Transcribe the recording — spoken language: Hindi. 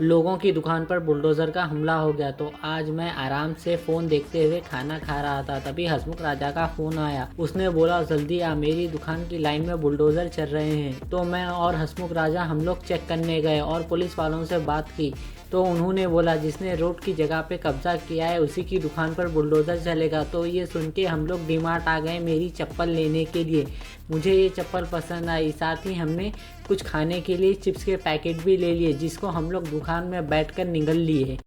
लोगों की दुकान पर बुलडोज़र का हमला हो गया। तो आज मैं आराम से फ़ोन देखते हुए खाना खा रहा था, तभी हसमुख राजा का फ़ोन आया। उसने बोला, जल्दी आ, मेरी दुकान की लाइन में बुलडोज़र चल रहे हैं। तो मैं और हसमुख राजा हम लोग चेक करने गए और पुलिस वालों से बात की। तो उन्होंने बोला, जिसने रोड की जगह पे कब्जा किया है उसी की दुकान पर बुलडोज़र चलेगा। तो ये सुन के हम लोग डीमार्ट आ गए मेरी चप्पल लेने के लिए। मुझे ये चप्पल पसंद आई। साथ ही हमने कुछ खाने के लिए चिप्स के पैकेट भी ले लिए, जिसको हम लोग दुकान में बैठकर निगल लिए।